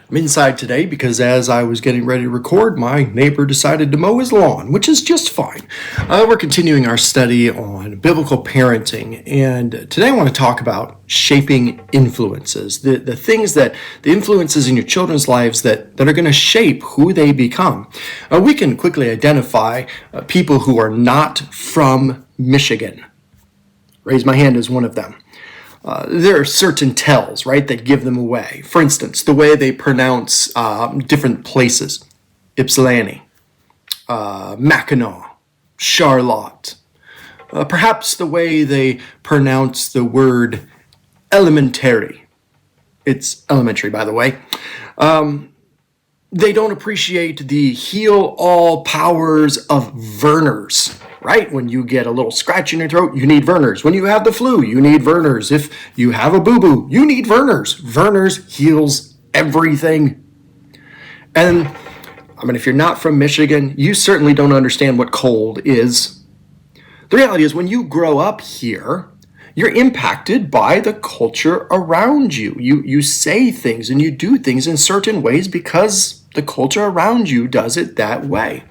I'm inside today because as I was getting ready to record, my neighbor decided to mow his lawn, which is just fine. We're continuing our study on biblical parenting, and today I want to talk about shaping influences, the influences in your children's lives that are going to shape who they become. We can quickly identify people who are not from Michigan. Raise my hand as one of them. There are certain tells, right, that give them away. For instance, the way they pronounce different places. Ypsilanti, Mackinac, Charlotte. Perhaps the way they pronounce the word elementary. It's elementary, by the way. They don't appreciate the heal all powers of Vernors. Right? When you get a little scratch in your throat, you need Vernors. When you have the flu, you need Vernors. If you have a boo-boo, you need Vernors. Vernors heals everything. And, if you're not from Michigan, you certainly don't understand what cold is. The reality is when you grow up here, you're impacted by the culture around you. You say things and you do things in certain ways because the culture around you does it that way.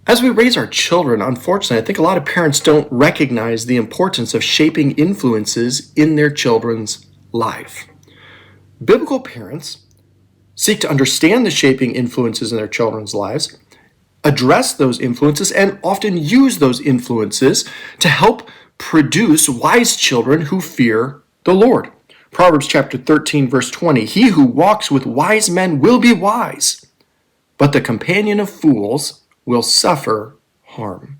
As we raise our children, unfortunately, I think a lot of parents don't recognize the importance of shaping influences in their children's life. Biblical parents seek to understand the shaping influences in their children's lives, address those influences, and often use those influences to help produce wise children who fear the Lord. Proverbs chapter 13, verse 20, "He who walks with wise men will be wise, but the companion of fools will suffer harm."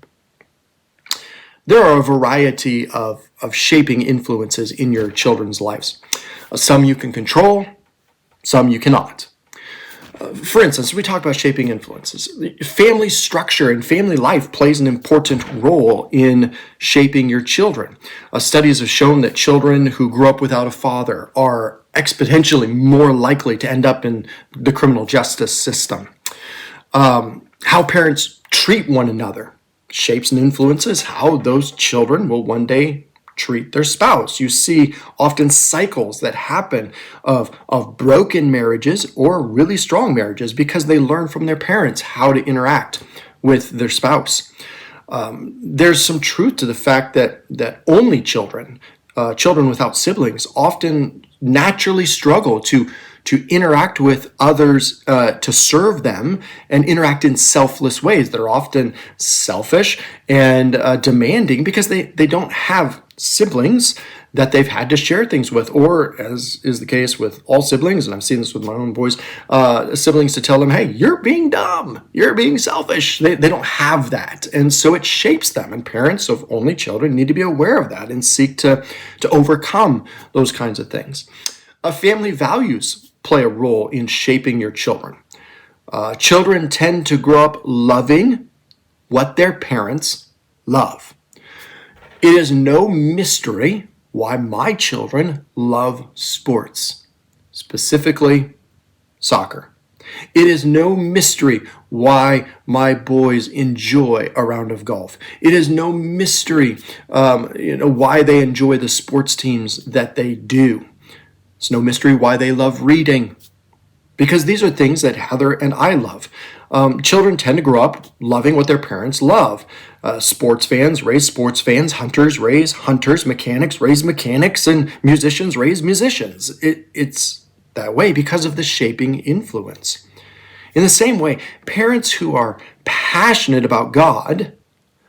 There are a variety of shaping influences in your children's lives. Some you can control, some you cannot. For instance, we talk about shaping influences. Family structure and family life plays an important role in shaping your children. Studies have shown that children who grow up without a father are exponentially more likely to end up in the criminal justice system. How parents treat one another shapes and influences how those children will one day treat their spouse. You see often cycles that happen of broken marriages or really strong marriages because they learn from their parents how to interact with their spouse. There's some truth to the fact that only children without siblings often naturally struggle to interact with others, to serve them, and interact in selfless ways that are often selfish and demanding because they don't have siblings that they've had to share things with, or as is the case with all siblings, and I've seen this with my own boys, siblings to tell them, hey, you're being dumb, you're being selfish. They don't have that, and so it shapes them, and parents of only children need to be aware of that and seek to overcome those kinds of things. Family values play a role in shaping your children. Children tend to grow up loving what their parents love. It is no mystery why my children love sports, specifically soccer. It is no mystery why my boys enjoy a round of golf. It is no mystery why they enjoy the sports teams that they do. It's no mystery why they love reading, because these are things that Heather and I love. Children tend to grow up loving what their parents love. Sports fans raise sports fans, hunters raise hunters, mechanics raise mechanics, and musicians raise musicians. It's that way because of the shaping influence. In the same way, parents who are passionate about God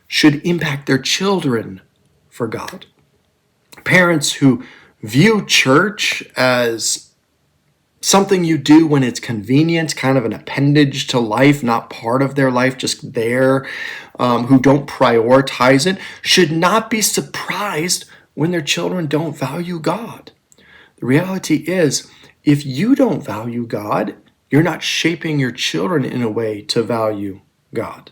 should impact their children for God. Parents who view church as something you do when it's convenient, kind of an appendage to life, not part of their life, just there, who don't prioritize it, should not be surprised when their children don't value God. The reality is, if you don't value God, you're not shaping your children in a way to value God.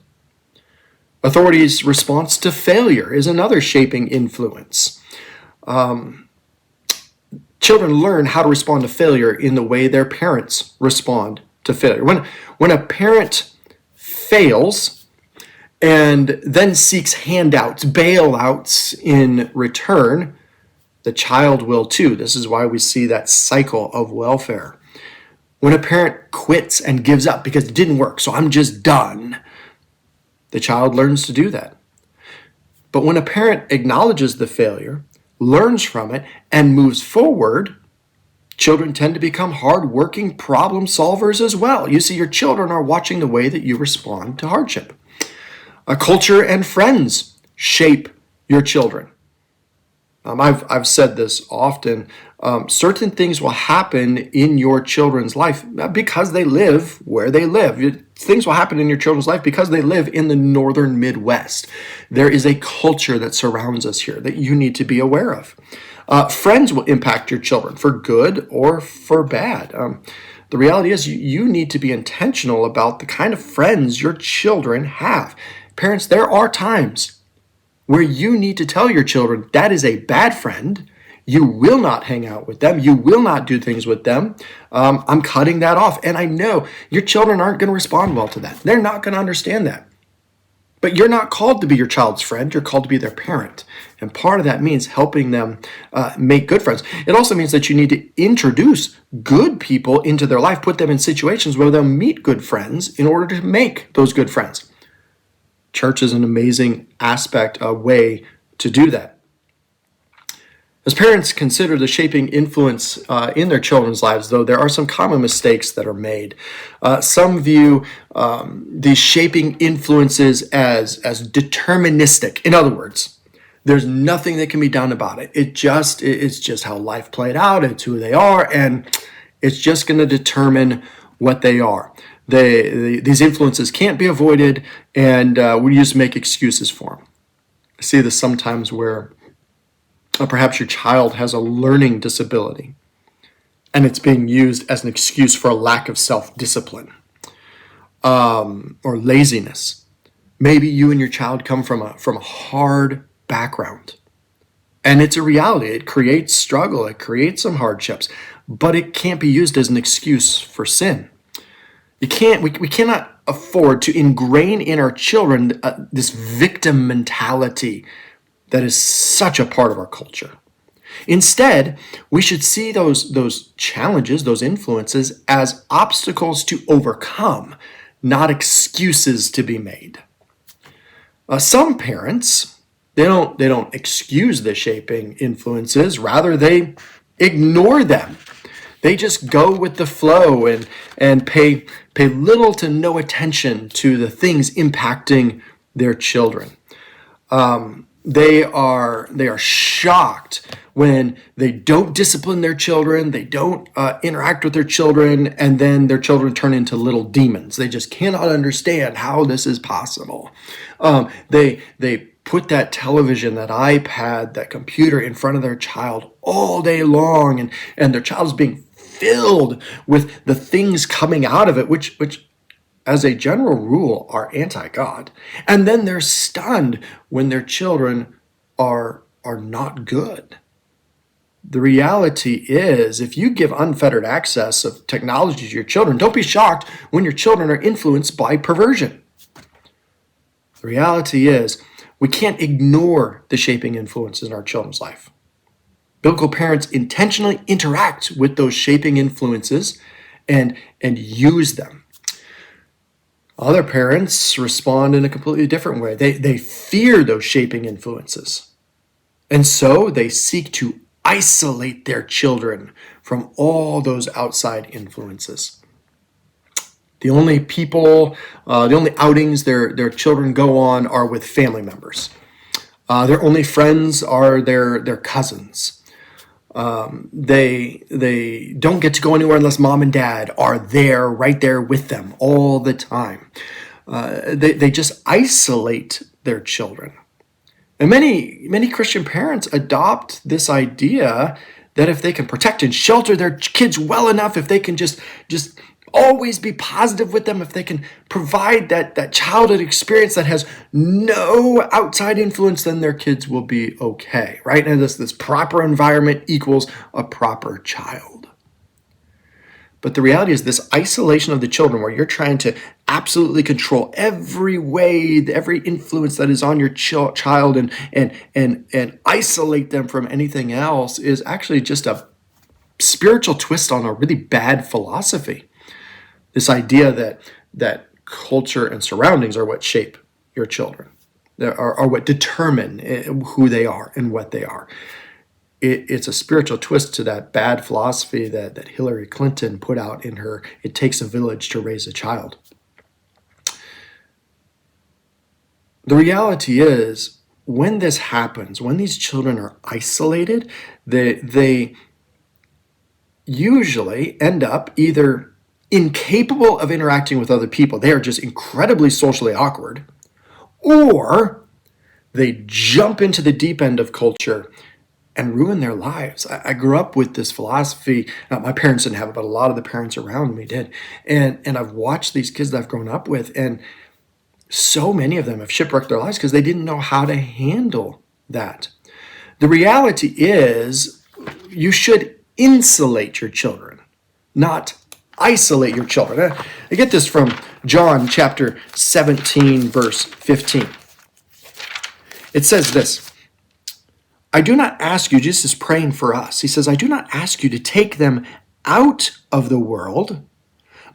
Authorities' response to failure is another shaping influence. Children learn how to respond to failure in the way their parents respond to failure. When a parent fails and then seeks handouts, bailouts in return, the child will too. This is why we see that cycle of welfare. When a parent quits and gives up because it didn't work, so I'm just done, the child learns to do that. But when a parent acknowledges the failure, learns from it, and moves forward, children tend to become hardworking problem solvers as well. You see, your children are watching the way that you respond to hardship. A culture and friends shape your children. I've said this often. Certain things will happen in your children's life because they live where they live. Things will happen in your children's life because they live in the northern Midwest. There is a culture that surrounds us here that you need to be aware of. Friends will impact your children for good or for bad. The reality is you need to be intentional about the kind of friends your children have. Parents, there are times where you need to tell your children that is a bad friend. You will not hang out with them. You will not do things with them. I'm cutting that off. And I know your children aren't going to respond well to that. They're not going to understand that. But you're not called to be your child's friend. You're called to be their parent. And part of that means helping them make good friends. It also means that you need to introduce good people into their life, put them in situations where they'll meet good friends in order to make those good friends. Church is an amazing aspect, a way to do that. As parents consider the shaping influence in their children's lives, though, there are some common mistakes that are made. Some view these shaping influences as deterministic. In other words, there's nothing that can be done about it. It's just how life played out. It's who they are, and it's just going to determine what they are. These influences can't be avoided, and we just make excuses for them. I see this sometimes where perhaps your child has a learning disability, and it's being used as an excuse for a lack of self-discipline or laziness. Maybe you and your child come from a hard background, and it's a reality. It creates struggle. It creates some hardships, but it can't be used as an excuse for sin. We cannot afford to ingrain in our children this victim mentality that is such a part of our culture. Instead, we should see those challenges, those influences, as obstacles to overcome, not excuses to be made. Some parents, they don't excuse the shaping influences, rather they ignore them. They just go with the flow and pay little to no attention to the things impacting their children. They are shocked when they don't discipline their children, they don't interact with their children, and then their children turn into little demons. They just cannot understand how this is possible. They put that television, that iPad, that computer in front of their child all day long, and their child is being filled with the things coming out of it, which as a general rule are anti-God. And then they're stunned when their children are not good. The reality is, if you give unfettered access of technology to your children, don't be shocked when your children are influenced by perversion. The reality is, we can't ignore the shaping influences in our children's life. Biblical parents intentionally interact with those shaping influences and use them. Other parents respond in a completely different way. They fear those shaping influences. And so they seek to isolate their children from all those outside influences. The only outings their children go on are with family members. Their only friends are their cousins. They don't get to go anywhere unless mom and dad are there, right there with them all the time. They just isolate their children. And many Christian parents adopt this idea that if they can protect and shelter their kids well enough, if they can just always be positive with them, if they can provide that childhood experience that has no outside influence, then their kids will be okay, right? And this proper environment equals a proper child. But the reality is this isolation of the children, where you're trying to absolutely control every way, every influence that is on your child and isolate them from anything else, is actually just a spiritual twist on a really bad philosophy. This idea that culture and surroundings are what shape your children, are what determine who they are and what they are. It's a spiritual twist to that bad philosophy that Hillary Clinton put out in her "It Takes a Village to Raise a Child." The reality is, when this happens, when these children are isolated, they usually end up either incapable of interacting with other people. They are just incredibly socially awkward, or they jump into the deep end of culture and ruin their lives. I grew up with this philosophy. My parents didn't have it, but a lot of the parents around me did. And I've watched these kids that I've grown up with, and so many of them have shipwrecked their lives because they didn't know how to handle that. The reality is, you should insulate your children, not isolate your children. I get this from John chapter 17, verse 15. It says this: I do not ask you, Jesus is praying for us. He says, I do not ask you to take them out of the world,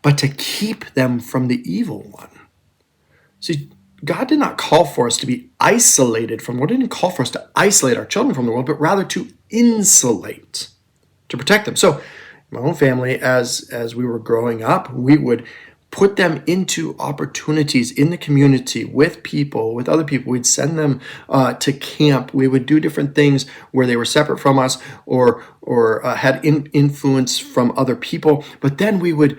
but to keep them from the evil one. See, God did not call for us to be isolated from the world. He didn't call for us to isolate our children from the world, but rather to insulate, to protect them. So my own family, as we were growing up, we would put them into opportunities in the community with people, with other people. We'd send them to camp. We would do different things where they were separate from us or had influence from other people. But then we would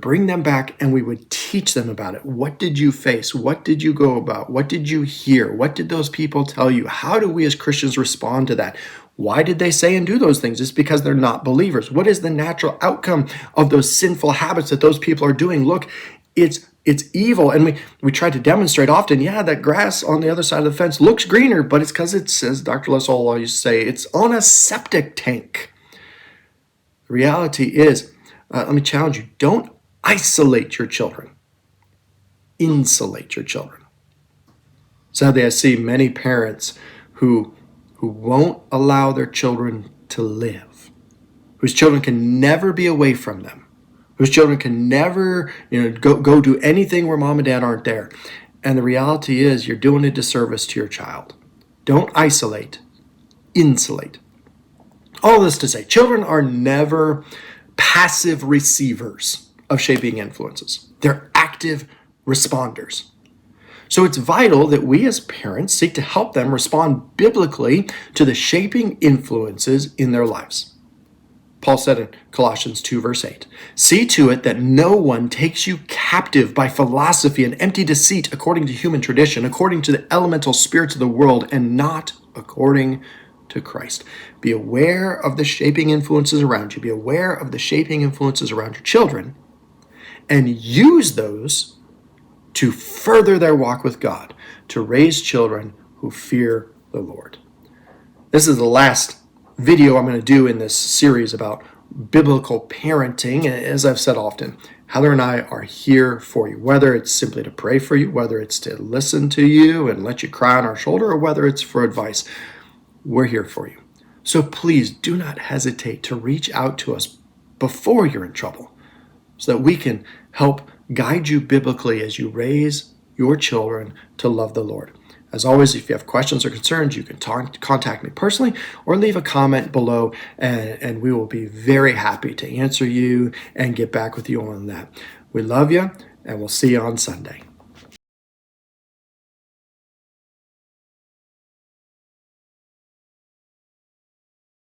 bring them back and we would teach them about it. What did you face? What did you go about? What did you hear? What did those people tell you? How do we as Christians respond to that? Why did they say and do those things? It's because they're not believers. What is the natural outcome of those sinful habits that those people are doing? Look, it's evil. And we try to demonstrate often, that grass on the other side of the fence looks greener, but it's because it's, as Dr. Lesol used to say, it's on a septic tank. The reality is, let me challenge you, don't isolate your children. Insulate your children. Sadly, I see many parents who won't allow their children to live, whose children can never be away from them, whose children can never go do anything where mom and dad aren't there. And the reality is, you're doing a disservice to your child. Don't isolate, insulate. All this to say, children are never passive receivers of shaping influences. They're active responders. So it's vital that we as parents seek to help them respond biblically to the shaping influences in their lives. Paul said in Colossians 2, verse 8, see to it that no one takes you captive by philosophy and empty deceit according to human tradition, according to the elemental spirits of the world, and not according to Christ. Be aware of the shaping influences around you. Be aware of the shaping influences around your children, and use those to further their walk with God, to raise children who fear the Lord. This is the last video I'm going to do in this series about biblical parenting. As I've said often, Heather and I are here for you, whether it's simply to pray for you, whether it's to listen to you and let you cry on our shoulder, or whether it's for advice. We're here for you. So please do not hesitate to reach out to us before you're in trouble, so that we can help guide you biblically as you raise your children to love the Lord. As always, if you have questions or concerns, you can contact me personally or leave a comment below, and we will be very happy to answer you and get back with you on that. We love you, and we'll see you on Sunday.